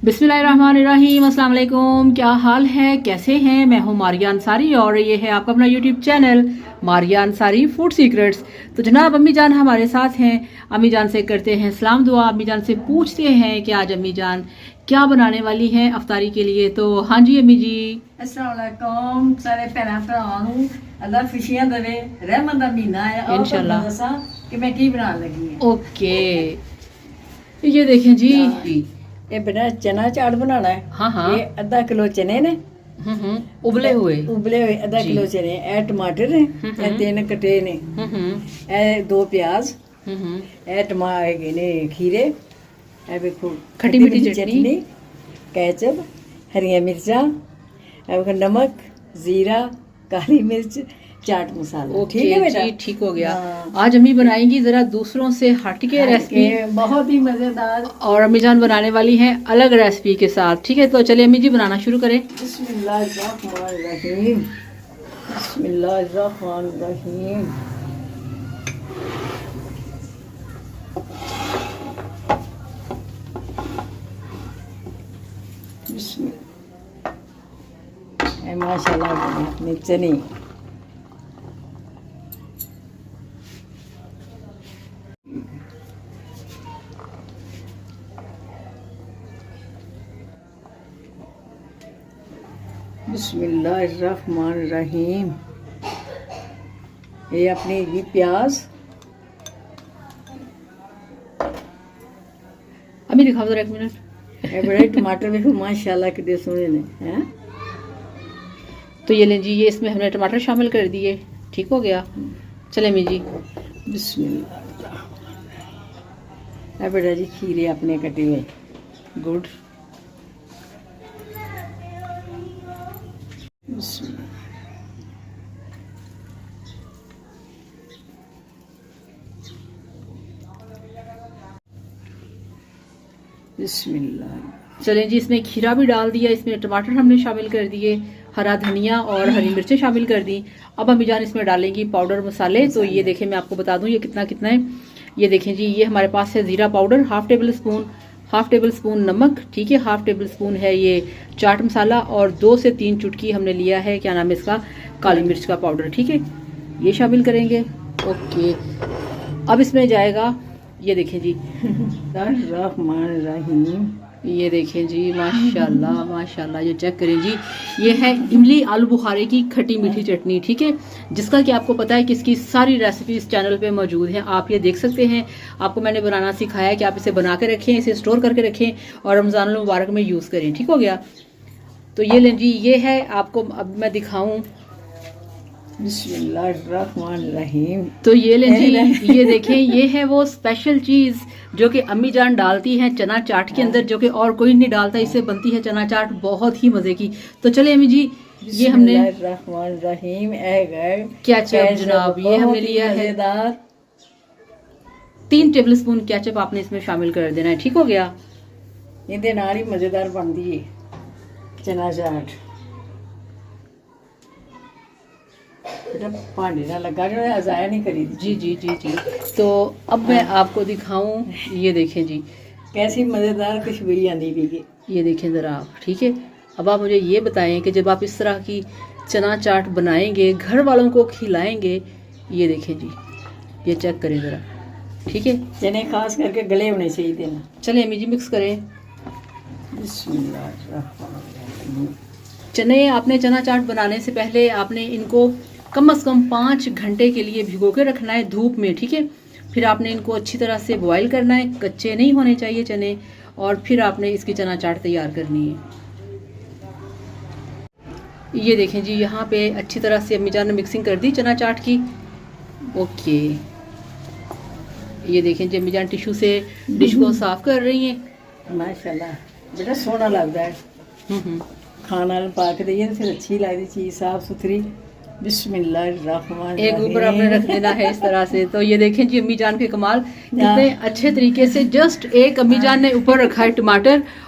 बिस्मिल्लाहिर्रहमानिर्रहीम, अस्सलाम वालेकुम। क्या हाल है, कैसे हैं? मैं हूं मारिया अंसारी और ये है आपका अपना YouTube channel Maria Ansari food secrets. तो जनाब अम्मी जान हमारे साथ हैं। अम्मी जान से करते हैं सलाम दुआ। अम्मी जान से पूछते हैं कि आज अम्मी जान क्या बनाने वाली हैं अफ्तारी के लिए। तो हाँ जी अम्मी जी। अस्सलाम वालेकुम सारे भैन भरावां नूं अल्लाह खुशियां देवे। रहमत दा महीना है और इंशाल्लाह। तुहानूं दसां कि मैं की बनाने लगी हां। ओके, ये देखें जी। ये बना चना चाट बनाना है। हाँ हाँ। ये आधा किलो चने ने उबले हुए। उबले हुए आधा जी। किलो चने। ए टमाटर ने ए 3 कटे ने। ए 2 प्याज। ए टमाटर ने खीरे। ए देखो खट्टी मीठी चटनी, केचप, हरिया मिर्चा, ए देखो नमक, जीरा, काली मिर्च, चाट मसाला। ओके ठीक है बेटा, जी, ठीक हो गया। हाँ। आज अम्मी बनाएंगी जरा दूसरों से हटके रेसिपी ये बहुत ही मजेदार। और अम्मी जान बनाने वाली हैं अलग रेसिपी के साथ। ठीक है, तो चलिए अम्मी जी बनाना शुरू करें। बिस्मिल्लाहिर्रहमानिर्रहीम। बिस्मिल्लाहिर्रहमानिर्रहीम। बिस्मिल्लाह। माशाल्लाह अपने चने बिस्मिल्लाहिर्रहमानिर्रहीम। ये अपने ये प्याज अम्मी दिखाओ जरा एक मिनट। ये बड़े टमाटर देखो माशाल्लाह कितने सोने ने हैं। तो ये लें जी, ये इसमें हमने टमाटर शामिल कर दिए। ठीक हो गया। चले अम्मी जी। बिस्मिल्लाह। ये बेटा जी खीरे अपने कटे हुए गुड। बिस्मिल्लाह। चलें जी, इसमें खीरा भी डाल दिया, इसमें टमाटर हमने शामिल कर दिए, हरा धनिया और हरी मिर्चें शामिल कर दी। अब अम्मी जान इसमें डालेंगी पाउडर मसाले। तो ये देखें, मैं आपको बता दूं ये कितना कितना है। ये देखें जी, ये हमारे पास है जीरा पाउडर हाफ टेबल स्पून नमक, ठीक है, हाफ टेबल स्पून है ये चाट मसाला और 2 से 3 चुटकी हमने लिया है, क्या नाम है इसका, काली मिर्च का पाउडर। ठीक है, ये शामिल करेंगे। ओके, अब इसमें जाएगा, ये देखें जी, रहमानिर्रहीम। ये देखें जी, माशाल्लाह माशाल्लाह, ये चेक करें जी, ये है इमली आलू बुखारे की खट्टी मीठी चटनी। ठीक है, जिसका कि आपको पता है कि इसकी सारी रेसिपी इस चैनल पे मौजूद हैं, आप ये देख सकते हैं। आपको मैंने बनाना सिखाया है कि आप इसे बना के रखें, इसे स्टोर करके रखें और रमज़ान मुबारक में यूज़ करें। ठीक हो गया। तो ये लें जी, ये है, आपको अब मैं दिखाऊं। बिस्मिल्लाहिर्रहमानिर्रहीम। तो ये लें जी, ये देखें, ये है वो स्पेशल चीज़ जो कि अम्मी जान डालती हैं चना चाट के अंदर, जो कि और कोई नहीं डालता। इससे बनती है चना चाट बहुत ही मज़े की। तो चले अम्मी जी, ये हमने बिस्मिल्लाहिर्रहमानिर्रहीम। केचप जनाब, ये हमने लिया है 3 टेबल स्पून केचप आपने इसमें शामिल कर देना है। ठीक हो गया। ਇਹਦੇ ਨਾਲ ਹੀ ਮਜ਼ੇਦਾਰ ਬਣਦੀ ਹੈ ਚਨਾ ਚਾਟ। बेटा भांडे ना लगा के अजाया नहीं करी जी जी जी जी। तो अब मैं आपको दिखाऊं, ये देखें जी, कैसी मज़ेदार खुशबू आती भी। ये देखें ज़रा आप। ठीक है, अब आप मुझे ये बताएं कि जब आप इस तरह की चना चाट बनाएंगे, घर वालों को खिलाएंगे, ये देखें जी, ये चेक करें ज़रा। ठीक है, चने खास करके गले होने चाहिए ना। चले अम्मी जी मिक्स करें। बिस्मिल्लाहिर्रहमानिर्रहीम। चने आपने चना चाट बनाने से पहले आपने इनको कम से कम 5 घंटे के लिए भिगो के रखना है धूप में। ठीक है, फिर आपने इनको अच्छी तरह से बॉईल करना है, कच्चे नहीं होने चाहिए चने, और फिर आपने इसकी चना चाट तैयार करनी है। ये देखें जी, यहाँ पे अच्छी तरह से अम्मी जान ने मिक्सिंग कर दी चना चाट की। ओके, ये देखें जी, अम्मी जान टिश्यू से डिश को साफ कर रही हैं। माशाल्लाह बेटा सोना लगता है। खाना पा के दिए फिर अच्छी लगती चीज़ साफ सुथरी। बिस्मिल्लाहिर्रहमानिर्रहीम। एक ऊपर आपने रख देना है इस तरह से। तो ये देखें जी, अम्मी जान के कमाल, कितने अच्छे तरीके से। जस्ट एक अम्मी जान ने ऊपर रखा है टमाटर